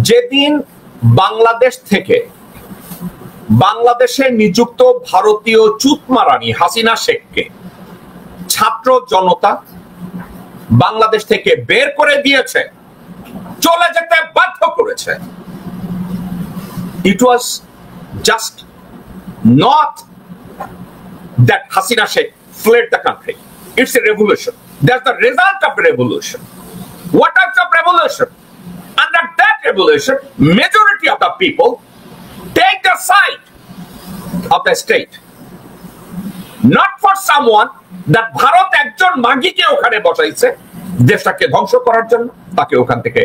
যেদিন বাংলাদেশ থেকে বাংলাদেশে নিযুক্ত ভারতীয় চুতমারানি হাসিনা শেখকে ছাত্র জনতা বাংলাদেশ থেকে বের করে দিয়েছে, চলে যেতে বাধ্য করেছে, it was just not that Hasina Sheikh fled the country. It's a revolution. That's the result of a revolution. What types of revolution? Under that revolution, majority of the people take the side of the state. Not for someone that Bharat একজন মাগিকে ওখানে বসাইছে দেশটাকে ধ্বংস করার জন্য, তাকে ওখান থেকে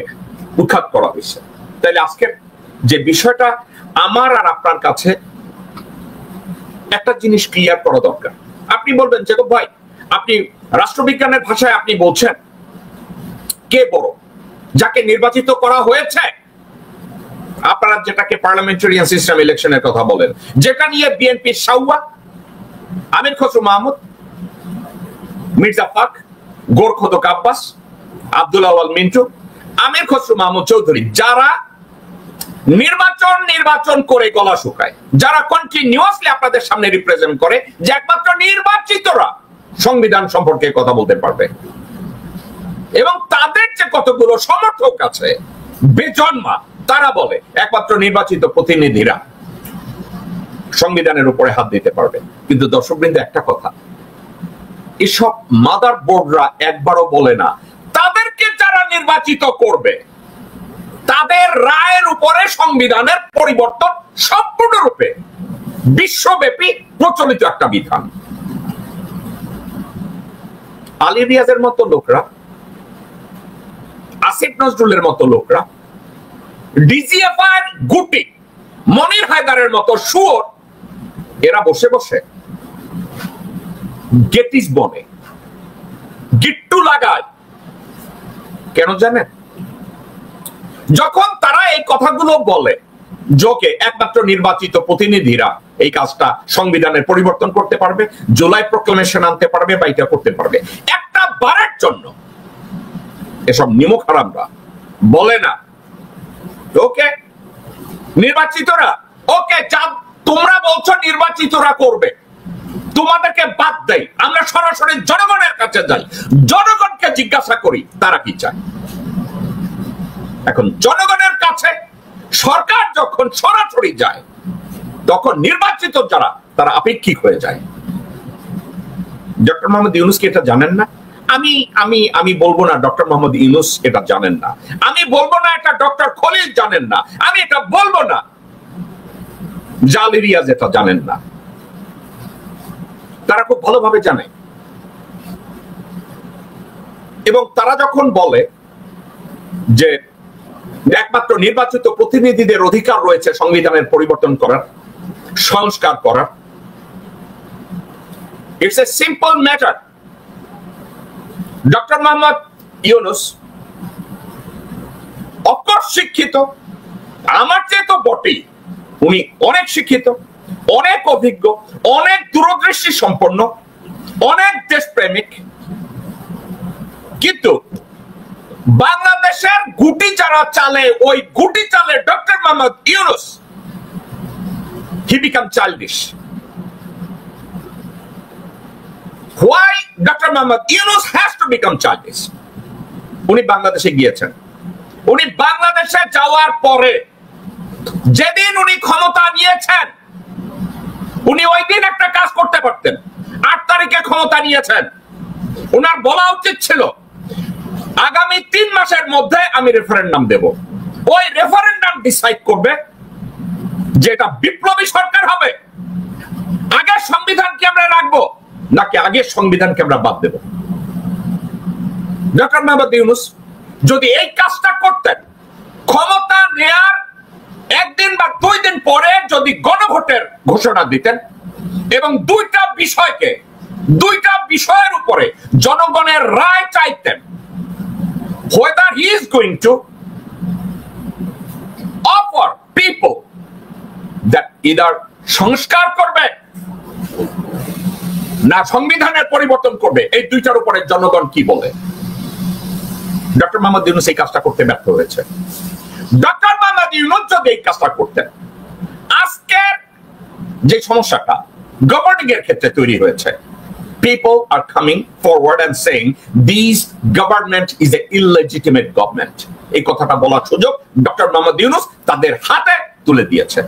উৎখাত করা হয়েছে। তাহলে আজকের যে বিষয়টা আমার আর আপনার কাছে একটা জিনিস ক্লিয়ার করা দরকার। আপনি বলবেন যে ভাই, আপনি রাষ্ট্রবিজ্ঞানের ভাষায় আপনি বলছেন কে বড়, যাকে নির্বাচিত করা হয়েছে, আপনারা যেটাকে পার্লামেন্টারিয়ান সিস্টেম ইলেকশনের কথা বলেন, যেটা নিয়ে বিএনপি সাউয়া, আমির খসরু মাহমুদ, মির্জা ফাক, গোরখোদক আব্বাস, আব্দুল আওয়াল মিন্টু, আমির খসরু মাহমুদ চৌধুরী, যারা নির্বাচন করে গলা শুকায়, যারা কন্টিনিউয়াসলি আপনাদের সামনে রিপ্রেজেন্ট করে যে একমাত্র নির্বাচিতরা সংবিধান সম্পর্কে কথা বলতে পারবে, এবং তাদের যে কতগুলো সমর্থক আছে বেজন্মা, তারা বলে একমাত্র নির্বাচিত প্রতিনিধিরা সংবিধানের উপরে হাত দিতে পারবে। কিন্তু দর্শকবৃন্দ, একটা কথা, এসব মাদার বোর্ডরা একবারও বলে না তাদেরকে যারা নির্বাচিত করবে তাদের রায়ের উপরে সংবিধানের পরিবর্তন সম্পূর্ণরূপে বিশ্বব্যাপী প্রচলিত একটা বিধান। আলী রিয়াজের মতো লোকরা, আসিফ নজরুলের মতো লোকরা, ডিজিএফআই গুটি, মনির হায়দারের মতো শুয়োর, এরা বসে বসে গেটিস বনে গিট্টু লাগায়। কেন জানেন? যখন তারা এই কথাগুলো বলে যোগে একমাত্র নির্বাচিত প্রতিনিধিরা এই কাজটা সংবিধানের পরিবর্তন করতে পারবে, জুলাই প্রক্লেমেশন আনতে পারবে বা এটা করতে পারবে, একটা বারের জন্য এসব নিমক হারামরা বলে না ওকে নির্বাচিতরা, ওকে তোমরা বলছো নির্বাচিতরা করবে, তোমাদেরকে বাদ দেই, আমরা সরাসরি জনগণের কাছে যাই, জনগণকে জিজ্ঞাসা করি তারা কি চায়। এখন জনগণের কাছে সরকার যখন সরাসরি যায় তখন নির্বাচিত যারা তারা আপেক্ষিক হয়ে যায়। ডক্টর মোহাম্মদ ইউনূস কি এটা জানেন না? আমি বলবো না ডক্টর মোহাম্মদ ইউনূস এটা জানেন না, আমি বলবো না এটা ডক্টর খলিল জানেন না, আমি এটা বলবো না আলী রিয়াজ এটা জানেন না, তারা খুব ভালোভাবে জানে। এবং তারা যখন বলে যে একমাত্র নির্বাচিত প্রতিনিধিদের অধিকার রয়েছে সংবিধানের পরিবর্তন করার, সংস্কার করার, it's a simple matter. Doctor Mohammad Yunus of course শিক্ষিত, আমার চেয়ে তো বটেই, উনি অনেক শিক্ষিত, অনেক অভিজ্ঞ, অনেক দূরদৃষ্টি সম্পন্ন, অনেক দেশপ্রেমিক, কিন্তু বাংলাদেশের গুটি যারা চালে, ওই গুটি চালে doctor Mohammad Yunus, he become childish. Why Dr. Mohammad Yunus has to become childish? উনি বাংলাদেশে গিয়েছেন, উনি বাংলাদেশে যাওয়ার পরে যেদিন উনি ক্ষমতা নিয়েছেন, উনি ওই দিন একটা কাজ করতে পারতেন। 8 তারিখে ক্ষমতা নিয়েছেন, উনার বলা উচিত ছিল আগামী 3 মাসের মধ্যে আমি রেফারেন্ডাম দেব। ওই রেফারেন্ডাম ডিসাইড করবে যে এটা বিপ্লবী সরকার হবে, আগের সংবিধানকে আমরা রাখবো নাকি আগের সংবিধানকে আমরা বাদ দেব। ডক্টর মোহাম্মদ ইউনূস যদি এই কাজটা করতেন, ক্ষমতা নেয়ার 1 দিন বা 2 দিন পরে যদি গণভোটের ঘোষণা দিতেন এবং 2টা বিষয়ের উপরে জনগণের রায় চাইতেন, whether he is going to offer people that either সংস্কার করবে না সংবিধানের পরিবর্তন করবে, এই 2টার উপরে জনগণ কি বলে। ডক্টর মোহাম্মদ ইউনূস এই কাজটা করতে ব্যর্থ হয়েছে। ডক্টর ইউনূস যদি এই কাজটা করতেন, আজকের যে সমস্যাটা গভর্নিং এর ক্ষেত্রে তৈরি হয়েছে, people are coming forward and saying this government is an illegitimate government. এই কথাটা বলার সুযোগ ডক্টর মোহাম্মদ ইউনূস তাদের হাতে তুলে দিয়েছে।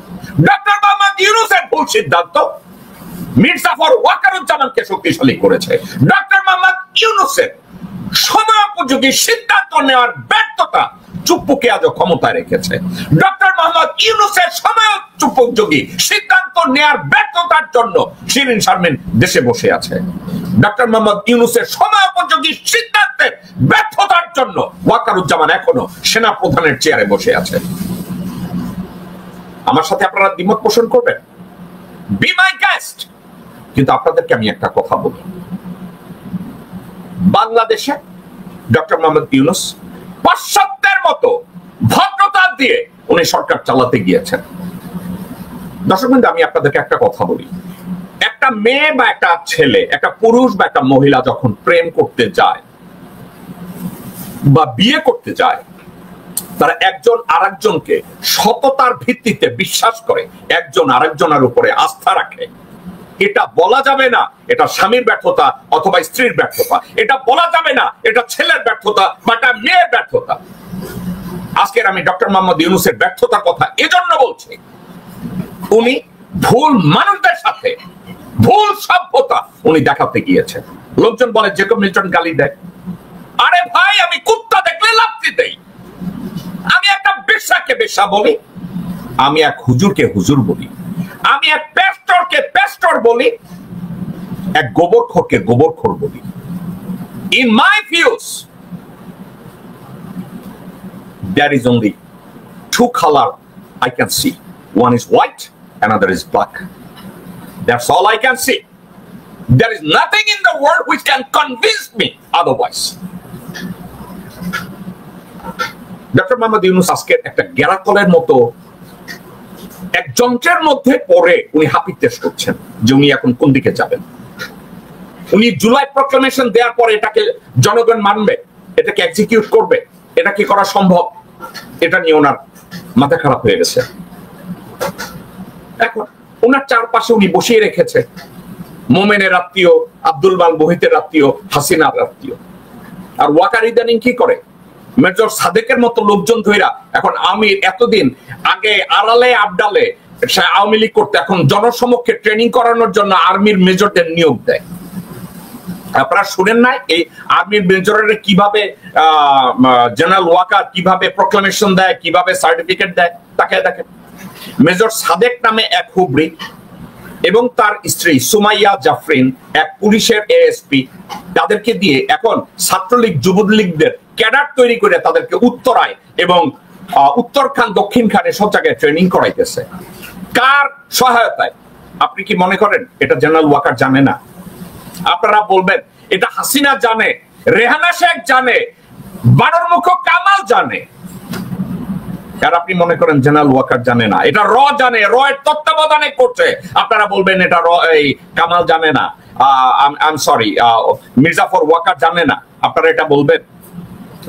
ডক্টর মোহাম্মদ ইউনূসের ভুল সিদ্ধান্ত মির্জাফর ওয়াকারুজ্জামানকে শক্তিশালী করেছে। ডক্টর মোহাম্মদ ইউনূসের সময়োপযোগী সিদ্ধান্ত নেওয়ার ব্যর্থতা চুপ্পুকে আজও ক্ষমতায় রেখেছে। ডক্টর মোহাম্মদ ইউনূসের সময়োপযোগী সিদ্ধান্ত নেওয়ার ব্যর্থতার জন্য শিরিন শারমিন দেশে বসে আছে। ডক্টর মোহাম্মদ ইউনূসের সময়োপযোগী সিদ্ধান্তের ব্যর্থতার জন্য ওয়াকারুজ্জামান এখনো সেনা প্রধানের চেয়ারে বসে আছে। আমার সাথে আপনারা দ্বিমত পোষণ করবেন, বি মাই গেস্ট। কিন্তু আপনাদেরকে আমি একটা কথা বলি, বাংলাদেশে ডক্টর মোহাম্মদ ইউনূস পাশ্চাত্যের মতো ভদ্রতা দিয়ে উনি সরকার চালাতে গিয়েছেন। দর্শক বন্ধু, আমি আপনাদেরকে একটা কথা বলি, একটা মেয়ে বা একটা ছেলে, একটা পুরুষ বা একটা মহিলা যখন প্রেম করতে যায় বা বিয়ে করতে যায়, তারা একজন আরেকজনকে সততার ভিত্তিতে বিশ্বাস করে, একজন আরেকজনের উপরে আস্থা রাখে। এটা বলা যাবে না এটা স্বামীর ব্যর্থতা অথবা স্ত্রীর ব্যর্থতা, এটা বলা যাবে না এটা ছেলের ব্যর্থতা বা এটা মেয়ের ব্যর্থতা। আজকের আমি ডক্টর মোহাম্মদ ইউনূসের ব্যর্থতার কথা এজন্য বলছি, উনি ভুল মানুষদের সাথে ভুল সভ্যতা উনি দেখাতে গিয়েছেন। লোকজন বলে জেকব মিল্টন গালি দেয়, আরে ভাই আমি কুত্তা দেখলে লাফতি দেই, আমি একটা বেশ্যাকে বেশ্যা বলি, আমি এক হুজুরকে হুজুর বলি, আমি এক পেস্টরকে পেস্টর বলি, এক গোবরখোরকে গোবরখোর বলি। In my views there is only two color I can see, one is white, another is black. That's all I can see. There is nothing in the world which can convince me otherwise. Doctor Mohammad Yunus আজকে একটা গ্যারাকলের মতো এক যন্ত্রের মধ্যে পড়ে উনি হাপিত্তেশ করছেন যে উনি এখন কোন দিকে যাবেন। উনি জুলাই প্রক্লামেশন দেওয়ার পরে এটাকে জনগণ মানবে, এটাকে এক্সিকিউট করবে, এটা কি করা সম্ভব, এটা নিয়ে ওনার মাথা খারাপ হয়ে গেছে। এখন ওনার চারপাশে উনি বসিয়ে রেখেছে মোমেনের আত্মীয়, আব্দুল মাল মোহিতের আত্মীয়, হাসিনার আত্মীয়। আর ওয়াকার ইদানিং কি করে, মেজর সাদেকের মতো লোকজন ধইরা এখন আমি এতদিন আগে আড়ালে আবডালে আওয়ামী লীগ করতে, এখন জনসমক্ষে ট্রেনিং করানোর জন্য আর্মির মেজরদের নিয়োগ দেয়। আপনারা শুনেন নাই এই আর্মির মেজরের কিভাবে জেনারেল ওয়াকার কিভাবে প্রক্লামেশন দেয়, কিভাবে সার্টিফিকেট দেয়, তাকে দেখেন। মেজর সাদেক নামে এক হুবরি এবং তার স্ত্রী সুমাইয়া জাফরিন এক পুলিশের এএসপি, তাদেরকে দিয়ে এখন ছাত্রলীগ যুবলীগদের ক্যাডার তৈরি করে তাদেরকে উত্তরায় এবং উত্তরখান দক্ষিণ খানে সব জায়গায় ট্রেনিং করাইতেছে। কার সহায়তায়? আপনি কি মনে করেন এটা জেনারেল ওয়াকার জানে না? আপনারা বলবেন এটা হাসিনা জানে, রেহানা শেখ জানে, বানর মুখ কামাল জানে। আর আপনি মনে করেন জেনারেল ওয়াকার জানে না? এটা র জানে, র এর তত্ত্বাবধানে করছে। আপনারা বলবেন এটা র এই কামাল জানে না, I am sorry Mir Jafar Waker জানে না। আপনারা এটা বলবেন,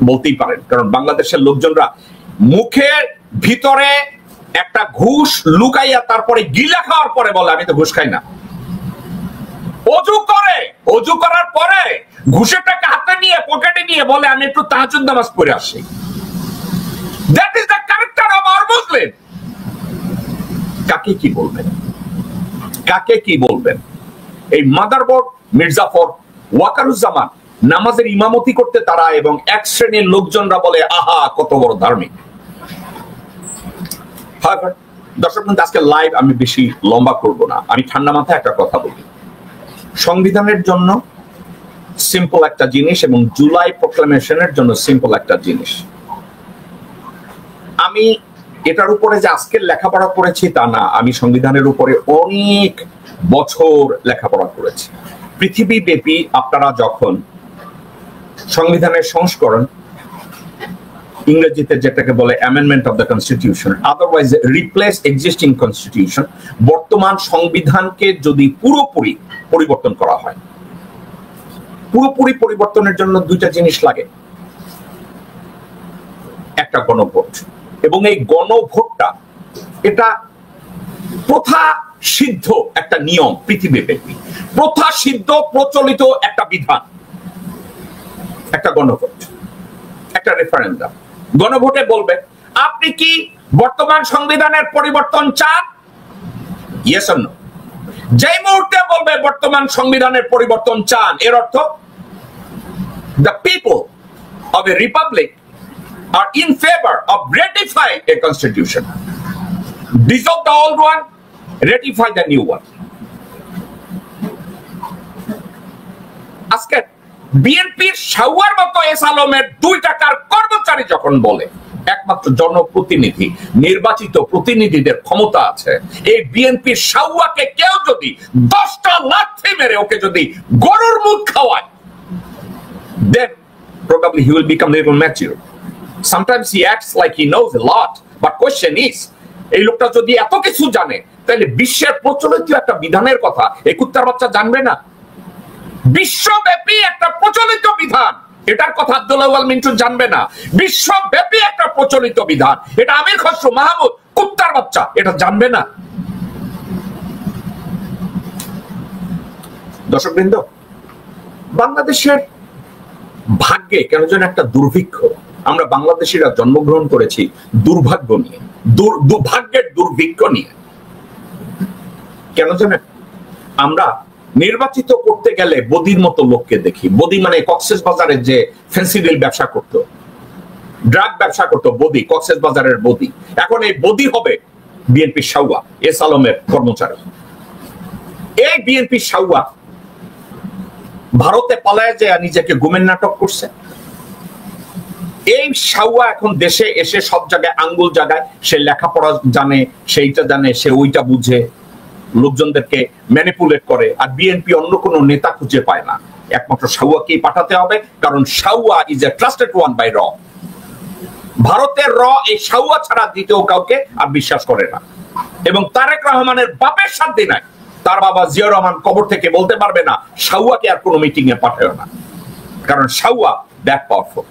বলতেই পারেন, কারণ বাংলাদেশের লোকজনরা মুখের ভিতরে একটা ঘুষ লুকাইয়া তারপরে গিলা খাওয়ার পরে বলে আমি তো ঘুষ খাই না। অজু করে, অজু করার পরে ঘুষের টাকা হাতে নিয়ে পকেটে নিয়ে বলে আমি একটু তাহাজ্জুদ নামাজ পড়ে আসি। That is the character of our Muslim. কাকে কি বলবেন, কাকে কি বলবেন? এই মাদারবোর্ড মির্জাফর ওয়াকারুজ্জামান নামাজের ইমামতি করতে তারা এবং এক শ্রেণীর লোকজনরা বলে আহা কত বড় ধার্মিক। দর্শক বন্ধু, আজকে লাইভ আমি বেশি লম্বা করব না, আমি ঠান্ডা মাথায় একটা কথা বলি। সংবিধানের জন্য সিম্পল একটা জিনিস এবং জুলাই প্রক্লামেশনের জন্য সিম্পল একটা জিনিস। আমি এটার উপরে যে আজকের লেখাপড়া করেছি তা না, আমি সংবিধানের উপরে অনেক বছর লেখাপড়া করেছি। পৃথিবী ব্যাপী আপনারা যখন সংবিধানের সংস্করণ, ইংরেজিতে যেটাকে বলে amendment of the constitution, otherwise replace existing constitution, বর্তমান সংবিধানকে যদি পুরোপুরি পরিবর্তন করা হয়, পুরোপুরি পরিবর্তনের জন্য দুইটা জিনিস লাগে। একটা গণভোট, এবং এই গণভোটটা এটা প্রথা সিদ্ধ একটা নিয়ম, পৃথিবীব্যাপী প্রথা সিদ্ধ প্রচলিত একটা বিধান, একটা গণভোট, একটা রেফারেন্ডাম। গণভোটে বলবে আপনি কি বর্তমান সংবিধানের পরিবর্তন চান, ইয়েস অর নো। যেই মুহূর্তে বলবে বর্তমান সংবিধানের পরিবর্তন চান, এর অর্থ the people of a republic are in favor of ratifying a constitution, dissolve the old one, ratify the new one. আজকে বিএনপির শাওয়ার মতো এস আলমের 2 টাকার কর্মচারী যখন বলে একমাত্র জনপ্রতিনিধি, নির্বাচিত প্রতিনিধিদের ক্ষমতা আছে, এই বিএনপির শাওয়াকে কেউ যদি 10টা লাথি মেরে ওকে যদি গরুর মুখ খাওয়ায়, then probably he will become a little mature. Sometimes he acts like he knows a lot, but question is, এই লোকটা যদি এত কিছু জানে তাহলে বিশ্বের প্রচলিত একটা বিধানের কথা এই কুত্তার বাচ্চা জানবে না? বিশ্বব্যাপী একটা প্রচলিত বিধান, এটার কথা আব্দুল্লাহ ওয়াল মিন্টু জানবে না? বিশ্বব্যাপী একটা প্রচলিত বিধান, এটা আমির খসরু মাহমুদ কুত্তার বাচ্চা এটা জানবে না? দর্শকবৃন্দ, বাংলাদেশের ভাগ্যে কেন যেন একটা দুর্ভিক্ষ। আমরা বাংলাদেশিরা জন্মগ্রহণ করেছি দুর্ভাগ্য নিয়ে, দুর্ভাগ্যের দুর্ভিক্ষ নিয়ে। কেন জানেন? আমরা নির্বাচিত করতে গেলে বদির মতো লোককে দেখি। বদি মানে কক্সেস বাজারে যে ফেন্সিডিল ব্যবসা করত, ড্রাগ ব্যবসা করত, বদি, কক্সেস বাজারের বদি। এখন এই বদি হবে বিএনপি শাওয়া, এস আলমের কর্মচারী। এই বিএনপি শাওয়া ভারতে পালায় যে নিজেকে গুমের নাটক করছে। এই শাওয়া এখন দেশে এসে সব জায়গায় আঙ্গুল জায়গায়, সে লেখাপড়া জানে, সেইটা জানে, সে ওইটা বুঝে, লোকজনদেরকে ম্যানিপুলেট করে। আর বিএনপি অন্য কোনো নেতা খুঁজে পায় না, একমাত্র শাওয়াকেই পাঠাতে হবে, কারণ শাওয়া is a trusted one by র। ভারতের র এই শাওয়া ছাড়া দ্বিতীয় কাউকে আর বিশ্বাস করে না। এবং তারেক রহমানের বাপের সাথে নাই, তার বাবা জিয়া রহমান কবর থেকে বলতে পারবে না শাওয়াকে আর কোনো মিটিং এ পাঠায় না, কারণ শাওয়া দ্যাট পাওয়ারফুল।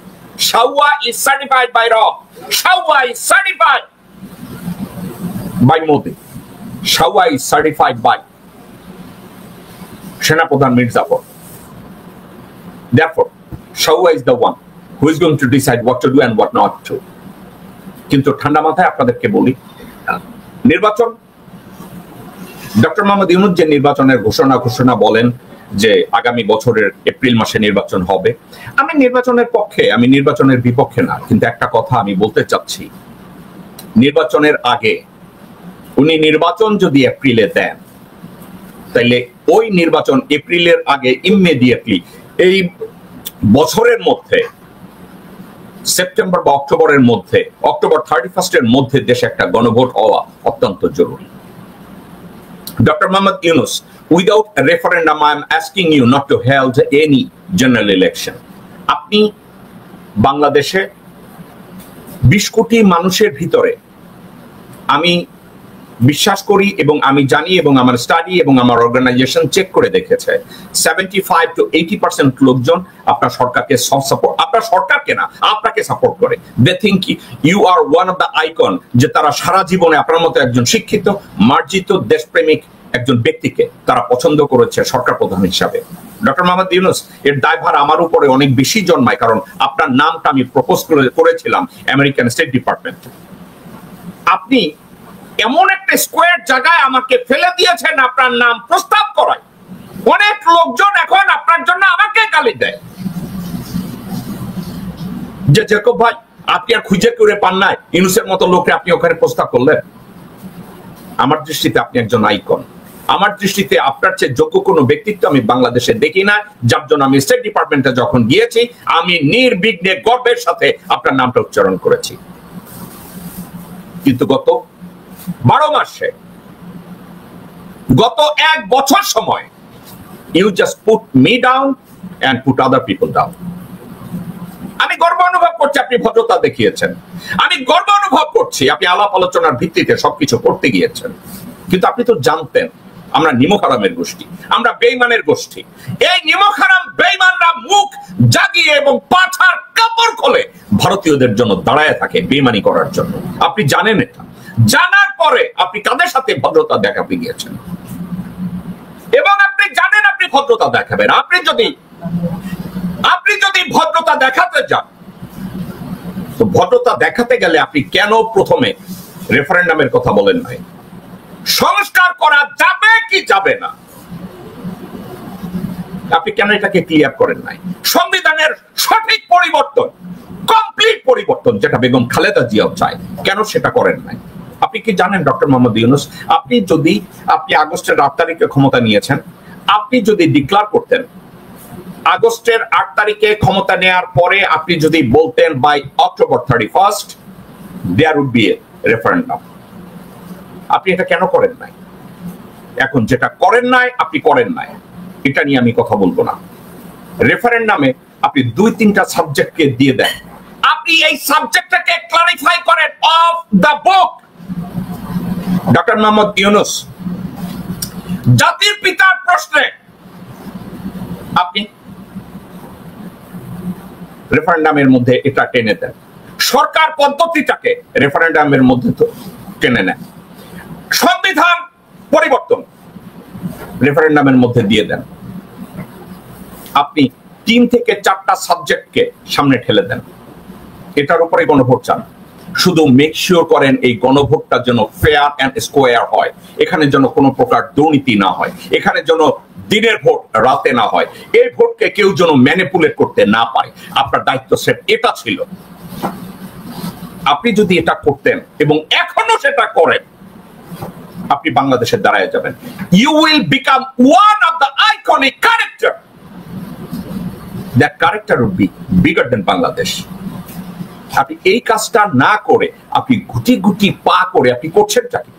শাওয়া ইজ সার্টিফাইড বাই র, শাওয়া ইজ সার্টিফাইড বাই মোদি, শাওয়া ইজ সার্টিফাইড বাই সেনাপ্রধান Mir Jafar. Therefore, শাওয়া is the one who is going to decide what to do and what not to. কিন্তু ঠান্ডা মাথায় আপনাদেরকে বলি, নির্বাচন, ডক্টর মোহাম্মদ ইউনূস যে নির্বাচনের ঘোষণা বলেন যে আগামী বছরের এপ্রিল মাসে নির্বাচন হবে। আমি নির্বাচনের পক্ষে, আমি নির্বাচনের বিপক্ষে না, কিন্তু একটা কথা আমি বলতে চাচ্ছি, নির্বাচনের আগে উনি নির্বাচন যদি এপ্রিলে দেন, তাইলে ওই নির্বাচন এপ্রিলের আগে ইমিডিয়েটলি এই বছরের মধ্যে সেপ্টেম্বর বা অক্টোবরের মধ্যে, অক্টোবর 31 মধ্যে দেশে একটা গণভোট হওয়া অত্যন্ত জরুরি। Doctor Mohammad Yunus, without a referendum, I am asking you not to hold any general election. আপনি বাংলাদেশে 20 কোটি মানুষের ভিতরে, আমি বিশ্বাস করি এবং আমি জানি এবং আমার স্টাডি এবং আমার অর্গানাইজেশন চেক করে দেখেছে, 75 to 80% লোকজন আপনার সরকারকে সাপোর্ট, আপনার সরকারকে না আপনাকে সাপোর্ট করে। They think you are one of the icon, যে তারা সারা জীবনে আপনার মতো একজন শিক্ষিত, মার্জিত, দেশপ্রেমিক একজন ব্যক্তিকে তারা পছন্দ করেছে সরকার প্রধান হিসাবে। ডক্টর মোহাম্মদ ইউনূস, এর দায়ভার আমার উপরে অনেক বেশি জন্মায়, কারণ আপনার নামটা আমি প্রপোজ করেছিলাম আমেরিকান স্টেট ডিপার্টমেন্ট। আপনি এমন একটা স্কোয়ার জায়গায় আমাকে ফেলে দিয়েছেন আপনার নাম প্রস্তাব করায়। অনেক লোকজন এখন আপনার জন্য আমাকে গালি দেয় যে জেকব ভাই, আপনি আর খুঁজে করে পান নাই ইউনূসের মতো লোককে আপনি ওখানে প্রস্তাব করলেন। আমার দৃষ্টিতে আপনি একজন আইকন। আমার দৃষ্টিতে আপনার চেয়ে যোগ্য কোনো ব্যক্তিত্ব আমি বাংলাদেশে দেখি না, যার জন্য আমি স্টেট ডিপার্টমেন্টে যখন গিয়েছি আমি নির্বিঘ্নে গর্বের সাথে আপনার নামটা উচ্চারণ করেছি। কিন্তু গত 12 মাসে, গত 1 বছর সময়, you just put me down and put other people down. আমি গর্ব অনুভব করছি আপনি ভদ্রতা দেখিয়েছেন, আমি গর্ব অনুভব করছি আপনি আলাপ আলোচনার ভিত্তিতে সবকিছু করতে গিয়েছেন। কিন্তু আপনি তো জানতেন আমরা নিমকহারামের গোষ্ঠী, আমরা বেঈমানের গোষ্ঠী। এই নিমকহারাম বেঈমানরা মুখ জাগিয়ে এবং পাছার কাপড় খুলে ভারতীয়দের জন্য দাঁড়ায় থাকে বেঈমানি করার জন্য। আপনি জানেন এটা, জানার পরে আপনি কাদের সাথে ভদ্রতা দেখাতে গিয়েছেন এবং আপনি জানেন আপনি ভদ্রতা দেখাবেন। আপনি যদি ভদ্রতা দেখাতে যান, তো ভদ্রতা দেখাতে গেলে আপনি কেন প্রথমে রেফারেন্ডামের কথা বলেন নাই? সংস্কার করা যাবে কি যাবে না, আপনি কেন এটাকে ক্লিয়ার করেন নাই? সংবিধানের সঠিক পরিবর্তন, কমপ্লিট পরিবর্তন, যেটা বেগম খালেদা জিয়াও চায়, কেন সেটা করেন নাই? আপনি কি জানেন ডক্টর মোহাম্মদ ইউনূস, আপনি আগস্টের 8 তারিখে ক্ষমতা নিয়েছেন, আপনি যদি ডিক্লেয়ার করতেন আগস্টের 8 তারিখে ক্ষমতা নেয়ার পরে আপনি যদি বলতেন by October 31st there would be a referendum, আপনি এটা কেন করেন নাই? এখন যেটা করেন নাই, আপনি করেন নাই, এটা নিয়ে আমি কথা বলবো না। রেফারেন্ডামে আপনি 2-3টা সাবজেক্টকে দিয়ে দেন, আপনি এই সাবজেক্টটাকে ক্লারিফাই করেন of the book. Doctor Mohammad Yunus, জাতির পিতার প্রশ্নে আপনি রেফারেন্ডামের মধ্যে এটা টেনে দেন, সরকার পদ্ধতিটাকে রেফারেন্ডামের মধ্যে তো টেনে নেন, সংবিধান পরিবর্তন রেফারেন্ডামের মধ্যে দিয়ে দেন, আপনি 3 থেকে 4টা সাবজেক্টকে সামনে ঠেলে দেন, এটার উপরে গণভোট চান। শুধু মেক শিওর করেন এই গণভোটটা যেন ফেয়ার অ্যান্ড স্কোয়ার হয়, এখানে যেন কোনো প্রকার দুর্নীতি না হয়, এখানে যেন দিনের ভোট রাতে না হয়, এই ভোটকে কেউ যেন ম্যানিপুলেট করতে না পারে। আপনার দায়িত্ব সেট এটা ছিল। আপনি যদি এটা করতেন এবং এখনো সেটা করেন, আপনি বাংলাদেশের দাঁড়ায় যাবেন। You will become one of the iconic character. That character would be bigger than Bangladesh. আপনি এই কাজটা না করে আপনি গুটি গুটি পা করে আপনি করছেনটা কি?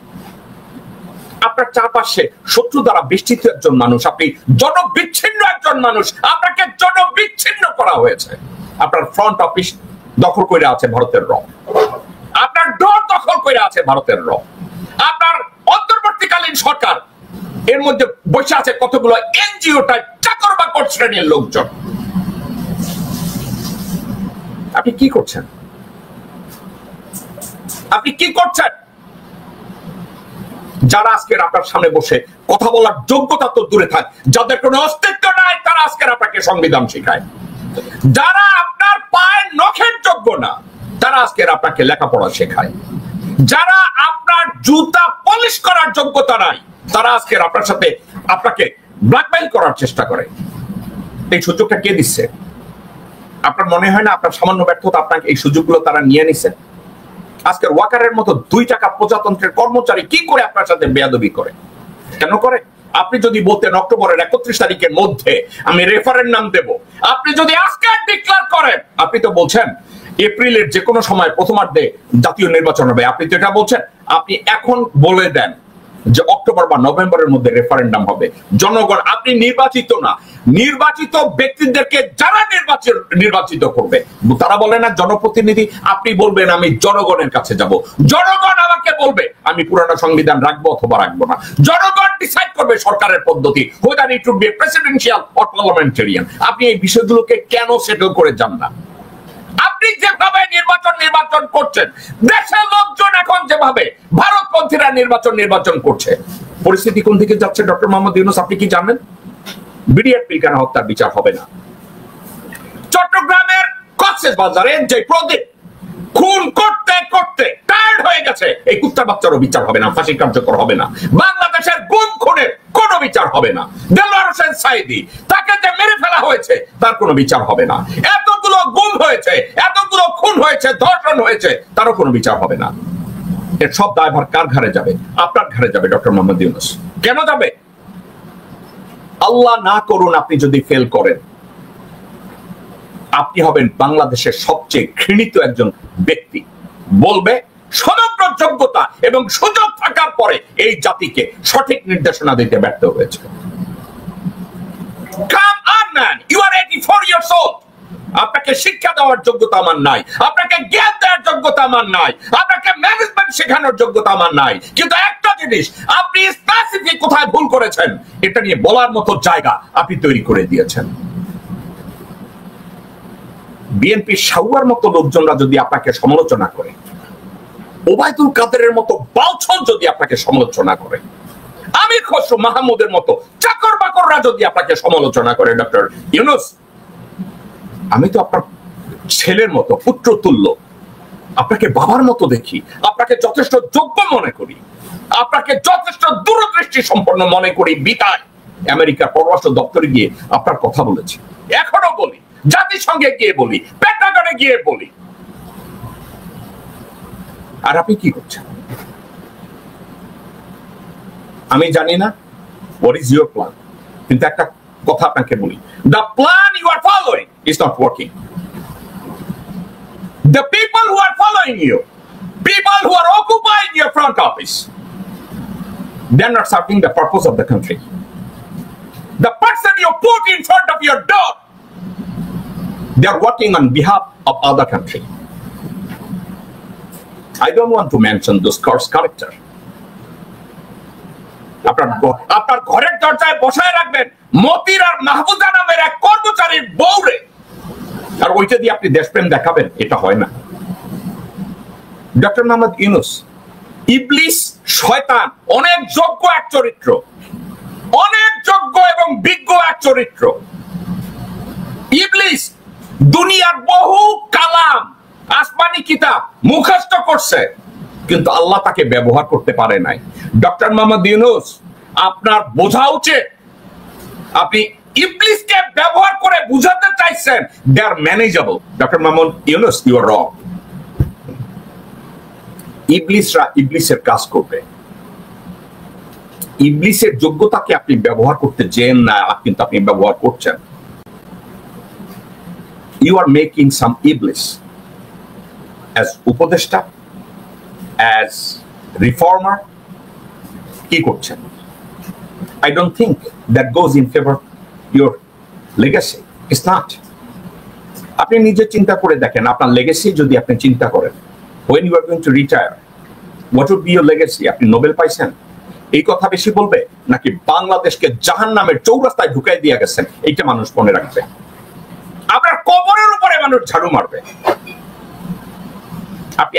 আপনার চারপাশে শত্রু দ্বারা বেষ্টিত একজন মানুষ, আপনি জনবিচ্ছিন্ন একজন মানুষ, আপনাকে জনবিচ্ছিন্ন করা হয়েছে। আপনার ফ্রন্ট অফিস দখল করে আছে ভারতের র, আপনার ডোর দখল করে আছে ভারতের র, আপনার অন্তর্বর্তীকালীন সরকার এর মধ্যে বসে আছে কতগুলো এনজিও টাইপ চাকর বাকর শ্রেণীর লোকজন। আপনি কি করছেন? আপনি কি করছেন? যারা আজকের আপনার সামনে বসে কথা বলার যোগ্যতা তো দূরে থাক, যাদের কোনো অস্তিত্ব নাই, তারা আজকের আপনাকে সংবিধান শেখায়। যারা আপনার পায়ের নখের যোগ্য না, তারা আজকের আপনাকে লেখাপড়া শেখায়। যারা আপনার জুতা পলিশ করার যোগ্যতা নাই, তারা আজকের আপনার সাথে আপনাকে ব্ল্যাকমেইল করার চেষ্টা করে। এই সুযোগটা কে দিচ্ছে? আপনার মনে হয় না আপনার সামান্য ব্যর্থতা আপনাকে এই সুযোগগুলো তারা নিয়ে নিছে? আজকের ওয়াকারের মতো 2 টাকা প্রজাতন্ত্রের কর্মচারী কি করে আপনার সাথে বেয়াদবি করে? কেন করে? আপনি যদি বলতেন অক্টোবরের 31 তারিখের মধ্যে আমি রেফারেন্ডাম দেব, আপনি যদি আজকে ডিক্লেয়ার করেন, আপনি তো বলছেন এপ্রিলের যে কোনো সময় প্রথমার্ধে জাতীয় নির্বাচন হবে, আপনি তো এটা বলছেন, আপনি এখন বলে দেন যে অক্টোবর বা নভেম্বরের মধ্যে রেফারেন্ডাম হবে। জনগণ, আপনি নির্বাচিত না, নির্বাচিত ব্যক্তিদেরকে যারা নির্বাচিত করবে তারা বলে না জনপ্রতিনিধি, আপনি বলবেন আমি জনগণের কাছে যাব, জনগণ আমাকে বলবে আমি পুরানো সংবিধান রাখবো অথবা রাখবো না, জনগণ ডিসাইড করবে সরকারের পদ্ধতি, whether it would be presidential or parliamentarian. আপনি এই বিষয়গুলোকে কেন সেটেল করে যান না? আপনি যেভাবে নির্বাচন করছেন, দেশের লোকজন এখন যেভাবে ভারতপন্থীরা নির্বাচন করছে, পরিস্থিতি কোন দিকে যাচ্ছে ডক্টর মোহাম্মদ ইউনূস আপনি কি জানেন? বিডিআর পিলখানা হত্যার বিচার হবে না। চট্টগ্রামের কক্সবাজারে যে প্রদীপ খুন করতে করতে টায়ার্ড হয়ে গেছে, এই কুত্তার বাচ্চারও বিচার হবে না, ফাঁসি কার্যকর হবে না। বাংলাদেশের গুম খুনের কোনো বিচার হবে না। দেলোয়ার হোসেন সাঈদী, তাকে যে মেরে ফেলা হয়েছে, তার কোনো বিচার হবে না। এতগুলো গুম হয়েছে, এতগুলো খুন হয়েছে, ধর্ষণ হয়েছে, তারও কোনো বিচার হবে না। এর সব দায়ভার কার ঘাড়ে যাবে? আপনার ঘাড়ে যাবে ডক্টর মোহাম্মদ ইউনূস। কেন যাবে? আল্লাহ না করুন আপনি যদি ফেল করেন, আপনি হবেন বাংলাদেশের সবচেয়ে ঘৃণিত একজন ব্যক্তি। বলবে সমগ্র যোগ্যতা এবং সুযোগ থাকার পরে এই জাতিকে সঠিক নির্দেশনা দিতে ব্যর্থ হয়েছে। Come on man, you are 84 years old. আপনাকে শিক্ষা দেওয়ার যোগ্যতা আমার নাই, আপনাকে জ্ঞান দেওয়ার যোগ্যতা আমার নাই, আপনাকে ম্যানেজমেন্ট শেখানোর যোগ্যতা আমার নাই, কিন্তু একটা জিনিস আপনি স্পেসিফিক কোথায় ভুল করেছেন এটা নিয়ে বলার মতো জায়গা আপনি তৈরি করে দিয়েছেন। বিএনপি শাওয়ার মতো লোকজনরা যদি আপনাকে সমালোচনা করে, ওবায়দুল কাদেরের মতো বালছল যদি আপনাকে সমালোচনা করে, আমির খসরু মাহমুদের মতো চাকর বাকররা যদি আপনাকে সমালোচনা করে, ডক্টর ইউনূস, আমি তো আপনার ছেলের মতো, পুত্র তুল্য, আপনাকে বাবার মতো দেখি, আপনাকে যথেষ্ট যোগ্য মনে করি, আপনাকে যথেষ্ট দূরদৃষ্টি সম্পন্ন মনে করি। বিদায় আমেরিকার পররাষ্ট্র দপ্তরে গিয়ে আপনার কথা বলেছি, এখনো বলি, জাতিসংঘে গিয়ে বলি, পেন্টাগনে গিয়ে বলি। আর আপনি কি করছেন? আমি জানি না what is your plan, কিন্তু একটা কথা আপনাকে বলি, the plan you are following is not working. The people who are following you, people who are occupying your front office, they are not serving the purpose of the country. The person you put in front of your door, they are working on behalf of other country. I don't want to mention those coarse character. আপনার ঘরের দরজায় বসায় রাখবেন মতির আর মাহফুজা নামের এক কর্মচারীর বউরে, আর ওইটা দিয়ে আপনি দেশপ্রেম দেখাবেন? এটা হয় না। ডক্টর মোহাম্মদ ইউনূস ইবলিস, শয়তান, অনেক যোগ্য এক চরিত্র, অনেক যোগ্য এবং বিজ্ঞ এক চরিত্র। ইবলিস দুনিয়ার বহু কালাম, আসমানি কিতাব মুখস্থ করছে, কিন্তু আল্লাহ তাকে ব্যবহার করতে পারে নাই। ডক্টর মোহাম্মদ ইউনূস, আপনার বোঝা উচিত আপনি ইবলিসকে ব্যবহার করে বুঝাতে চাইছেন they are manageable. Doctor Mohammad Yunus, you are wrong. ইবলিসরা ইবলিসের কাজ করবে, ইবলিসের যোগ্যতাকে আপনি ব্যবহার করতে চেন না, কিন্তু আপনি ব্যবহার করছেন। ইউ আর মেকিং সাম ইবলিস অ্যাজ উপদেষ্টা, অ্যাজ রিফর্মার। কি করছেন? I don't think that goes in favor your legacy. It's not. আপনি নিজে চিন্তা করে দেখেন, আপনার লেগেসি যদি আপনি চিন্তা করেন, when you are going to retire, what would be your legacy? আপনি নোবেল পাইছেন, এই কথা বেশি বলবে, নাকি বাংলাদেশকে জাহান্নামের চৌরাস্তায় ঢুকাই দিয়ে গেছেন এইটা মানুষ মনে রাখবে? আপনার কবরের উপরে মানুষ ঝাড়ু মারবে।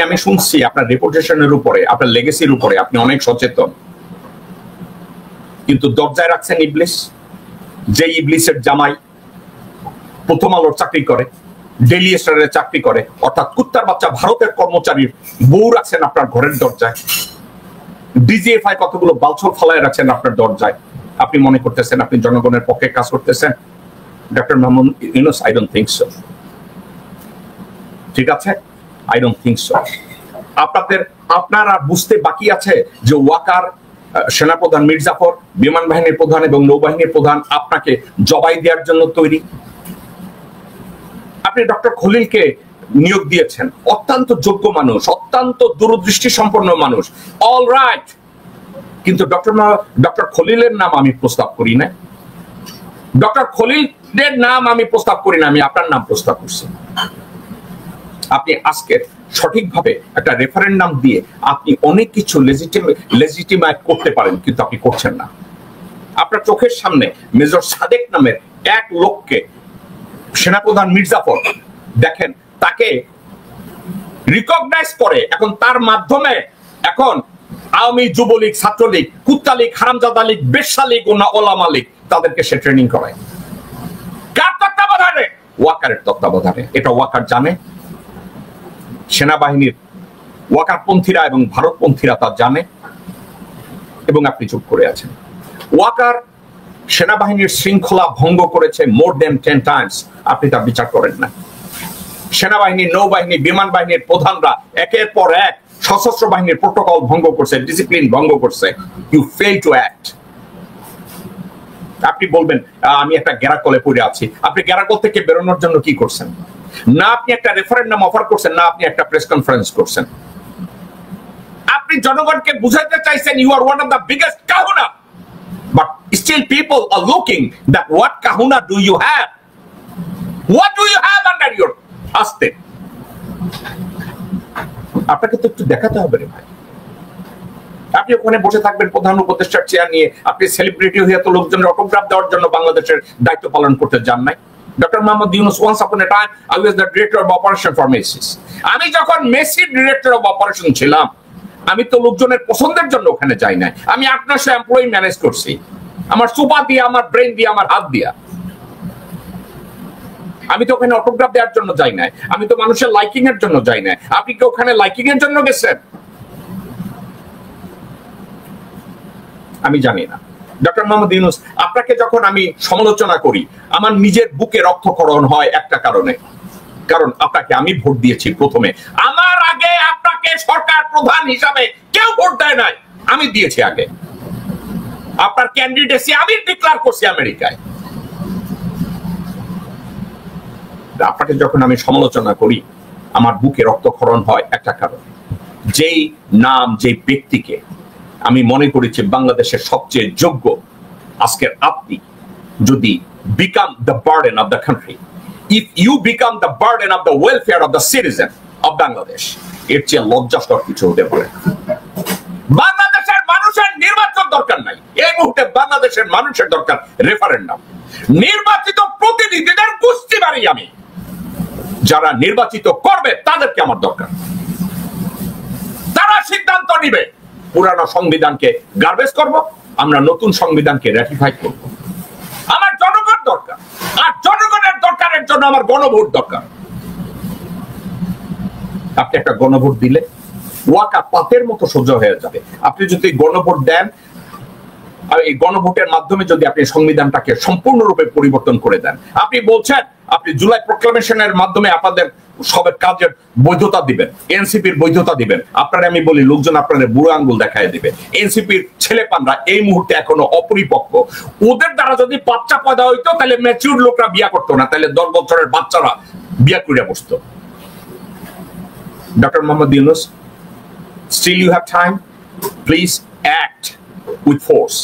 আমি শুনছি আপনার রেপুটেশনের উপরে, আপনার লেগেসির উপরে আপনি অনেক সচেতন, কিন্তু দরজায় রাখছেন ইবলিস, যে ইবলিসের জামাই প্রথম আলোর চাকরি করে, ডেইলি স্টারের চাকরি করে, অর্থাৎ কুত্তার বাচ্চা ভারতের কর্মচারীর বউ রাখছেন আপনার ঘরের দরজায়। ডিজিএফআই কতগুলো বালছল ফালায় রাখছেন আপনার দরজায়। আপনি মনে করতেছেন আপনি জনগণের পক্ষে কাজ করতেছেন? Doctor Mohammad Yunus, I don't think so. ঠিক আছে, আই ডোন্ট থিংক সো। আপনারা বুঝতে বাকি আছে যে ওয়াকার, সেনাপ্রধান মির্জাফর, বিমান বাহিনীর প্রধান এবং নৌবাহিনীর প্রধান আপনাকে জবাই দেওয়ার জন্য তৈরি। আপনি ডক্টর খলিলকে নিয়োগ দিয়েছেন, অত্যন্ত যোগ্য মানুষ, অত্যন্ত দূরদৃষ্টি সম্পন্ন মানুষ, অল রাইট, কিন্তু ডক্টর খলিলের নাম আমি প্রস্তাব করি না। ডক্টর খলিলের নাম আমি প্রস্তাব করি না, আমি আপনার নাম প্রস্তাব করছি। আপনি আজকে সঠিকভাবে একটা রেফারেন্ডাম দিয়ে আপনি অনেক কিছু লেজিটিমেট করতে পারেন, কিন্তু আপনি করছেন না। আপনার চোখের সামনে মেজর সাদেক নামের এক লোককে সেনাপ্রধান মির্জাফর দেখেন, তাকে রিকগনাইজ করে, এখন তার মাধ্যমে এখন আওয়ামী, যুবলীগ, ছাত্রলীগ, কুত্তালীগ, হারামজাদা লীগ, বেশ্যা লীগ, ওলামা লীগ তাদেরকে সে ট্রেনিং করায়। কার তত্ত্বাবধানে? ওয়াকারের তত্ত্বাবধানে। এটা ওয়াকার জানে, সেনাবাহিনীর ওয়াকারপন্থীরা এবং ভারতপন্থীরা তা জানে, এবং আপনি চুপ করে আছেন। ওয়াকার সেনাবাহিনীর শৃঙ্খলা ভঙ্গ করেছে মোর দেন 10 টাইমস, আপনি তা বিচার করেন না। সেনাবাহিনী, নৌবাহিনী, বিমান বাহিনীর প্রধানরা একের পর এক সশস্ত্র বাহিনীর প্রোটোকল ভঙ্গ করছে, ডিসিপ্লিন ভঙ্গ করছে। You fail to act. আপনি বলবেন আমি একটা গ্যারাকলে পড়ে আছি। আপনি গ্যারাকল থেকে বেরোনোর জন্য কি করছেন? না আপনি একটা রেফারেন্ডাম অফার করছেন, না আপনি একটা প্রেস কনফারেন্স করছেন। আপনি জনগণকে বুঝাতে চাইছেন you are one of the biggest kahuna, but still people are looking that what kahuna do you have, what do you have under your asset. আপনাকে তো একটু দেখাতে হবে রে ভাই। আপনি ওখানে বসে থাকবেন প্রধান উপদেষ্টার চেয়ার নিয়ে, আপনি সেলিব্রিটি হয়ে তো লোকজনের অটোগ্রাফ দেওয়ার জন্য বাংলাদেশের দায়িত্ব পালন করতে যান নাই। Doctor Mohammad Yunus, once upon a time I was the director of operation for Macy's। আমি যখন মেসি ডিরেক্টর অফ অপারেশন ছিলাম, আমি তো লোকজনের পছন্দের জন্য ওখানে যাই নাই, আমি 800 এমপ্লয়ি ম্যানেজ করছি, আমার সুপা দিয়ে, আমার ব্রেন দিয়ে, আমার হাত দিয়া। আমি তো ওখানে অটোগ্রাফ দেওয়ার জন্য যাই নাই, আমি তো মানুষের লাইকিং এর জন্য যাই নাই। আপনি কি ওখানে লাইকিং এর জন্য গেছেন? আমি জানি না। ডক্টর মোহাম্মদ ইউনূস, আপনাকে যখন আমি সমালোচনা করি, আমার নিজের বুকে রক্তক্ষরণ হয় একটা কারণে, কারণ আপনাকে আমি ভোট দিয়েছি প্রথমে। আমার আগে আপনাকে সরকার প্রধান হিসাবে কেউ ভোট দেয় নাই, আমি দিয়েছি আগে। আপনার ক্যান্ডিডেসি আমি ডিক্লেয়ার করছি আমেরিকায়। আপনাকে যখন আমি সমালোচনা করি, আমার বুকে রক্তক্ষরণ হয় একটা কারণে, যেই নাম, যেই ব্যক্তিকে আমি মনে করেছি বাংলাদেশের সবচেয়ে যোগ্য, আজকের আপনি যদি become the burden of the country, if you become the burden of the welfare of the citizen of Bangladesh, এর চেয়ে লজ্জাস্কর কিছু হতে পারে। বাংলাদেশের মানুষের নির্বাচন দরকার নাই, এই মুহূর্তে বাংলাদেশের মানুষের দরকার রেফারেন্ডাম। নির্বাচিত প্রতিনিধিদের কুস্তি বাড়ি আমি, যারা নির্বাচিত করবে তাদেরকে আমার দরকার। তারা সিদ্ধান্ত নিবে পুরানো সংবিধানকে গার্বেজ করব, আমরা নতুন সংবিধানকে রেটিফাই করব। আমার জনগণ দরকার, আর জনগণের দরকারের জন্য আমার গণভোট দরকার। আপনি একটা গণভোট দিলে ওয়াকা পাতের মতো সোজা হয়ে যাবে। আপনি যদি গণভোট দেন, আর এই গণভোটের মাধ্যমে যদি আপনি সংবিধানটাকে সম্পূর্ণরূপে পরিবর্তন করে দেন, আপনি বলছেন আপনি জুলাই প্রোক্লামেশনের মাধ্যমে আপনাদের সবের কাজের বৈধতা দিবেন, এনসিপির বৈধতা দিবেন। আপনারা আমি বলি, লোকজন আপনাদের বুড়ো আঙ্গুল দেখায় দিবে। এনসিপির ছেলেপানরা এই মুহূর্তে এখনো অপরিপক্ক, ওদের দ্বারা যদি বাচ্চা পয়দা হইতো তাহলে ম্যাচিউর লোকরা বিয়া করতো না, তাহলে 10 বছরের বাচ্চারা বিয়া করে বসতো। Doctor Mohammad Yunus, still you have time, please act with force,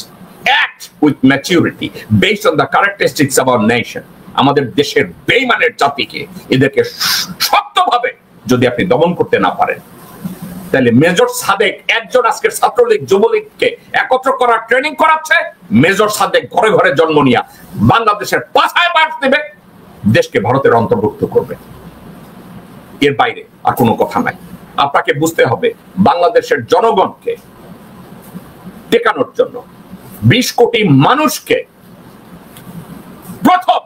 act with maturity based on the characteristics of our nation। আমাদের দেশের বেঈমানের জাতিকে, এদেরকে শক্তভাবে যদি আপনি দমন করতে না পারেন, তাহলে মেজর সাদেক একজন আজকের ছাত্রলীগ যুবলীগকে একত্র করার ট্রেনিং করাচ্ছে। মেজর সাদেক ঘরে ঘরে জন্ম নিয়ে বাংলাদেশের পাছায় বাস দেবে, দেশকে ভারতের অন্তর্ভুক্ত করবে। এর বাইরে আর কোনো কথা নাই। আপনাকে বুঝতে হবে, বাংলাদেশের জনগণকে টেকানোর জন্য, 20 কোটি মানুষকে প্রথম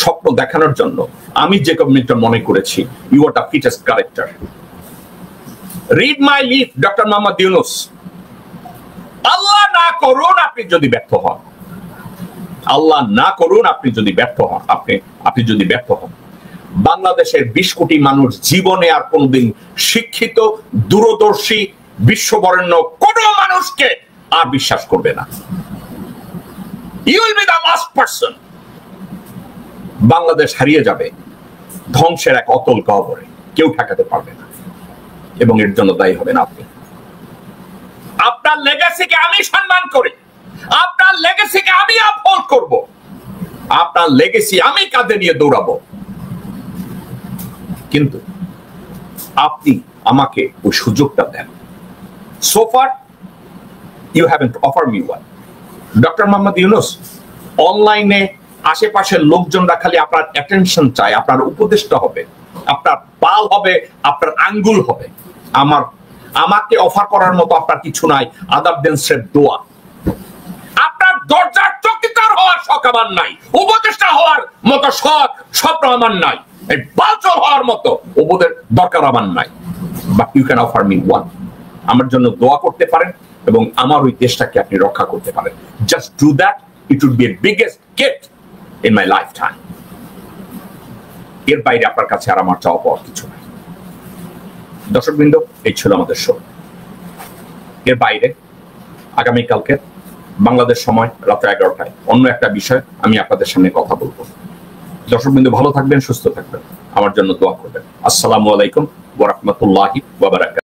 স্বপ্ন দেখানোর জন্য আমি যে গভর্নমেন্টটা মনে করেছি, you are the fittest character. Read my lip, doctor Mohammad Yunus. আল্লাহ না করুন আপনি যদি ব্যর্থ হন, আল্লাহ না করুন আপনি যদি ব্যর্থ হন, আপনি যদি ব্যর্থ হন, বাংলাদেশের 20 কোটি মানুষ জীবনে আর কোনদিন শিক্ষিত, দূরদর্শী, বিশ্ববরেণ্য কোন মানুষকে আর বিশ্বাস করবে না। You will be the last person. Bangladesh হারিয়ে যাবে ধ্বংসের এক অতল গহ্বরে, কেউ ঠেকাতে পারবে না, এবং এর জন্য দায়ী হবেন আপনি। আপনার লেগাসিকে আমি সম্মান করি, আপনার লেগাসিকে আমি আপহোল্ড করব, আপনার লেগাসি আমি কাঁধে নিয়ে দৌড়াবো, কিন্তু আপনি আমাকে ওই সুযোগটা দেন। So far you haven't offered me one. Doctor Mohammad Yunus, অনলাইনে আশেপাশের লোকজনরা খালি আপনার অ্যাটেনশন চায়, আপনার উপদেষ্টা হবে, আপনার পাল হবে, আপনার আঙ্গুল হবে। আমাকে অফার করার মতো আপনার কিছু নাই আদার দেন স্রেফ দোয়া। আপনার দরজার চকিদার হওয়ার শখ আমার নাই, উপদেষ্টা হওয়ার মতো শখ স্বপ্ন আমার নাই, এই বালচল হওয়ার মতো ওদের দরকার আমার নাই। But you can offer me one. আমার জন্য দোয়া করতে পারেন এবং আমার ওই দেশটাকে আপনি রক্ষা করতে পারেন। Just do that, it would be a biggest gift in my life time. এর বাইরে আপনার কাছে আর আমার চাওয়া পাওয়ার কিছু নাই। দর্শকবৃন্দ, এই ছিল আমাদের শো। এর বাইরে আগামীকালকে বাংলাদেশ সময় রাত 11টায় অন্য একটা বিষয় আমি আপনাদের সামনে কথা বলবো। দর্শকবৃন্দ, ভালো থাকবেন, সুস্থ থাকবেন, আমার জন্য দোয়া করবেন। আসসালামু আলাইকুম ওয়া রাহমাতুল্লাহি ওয়া বারাকাতুহু।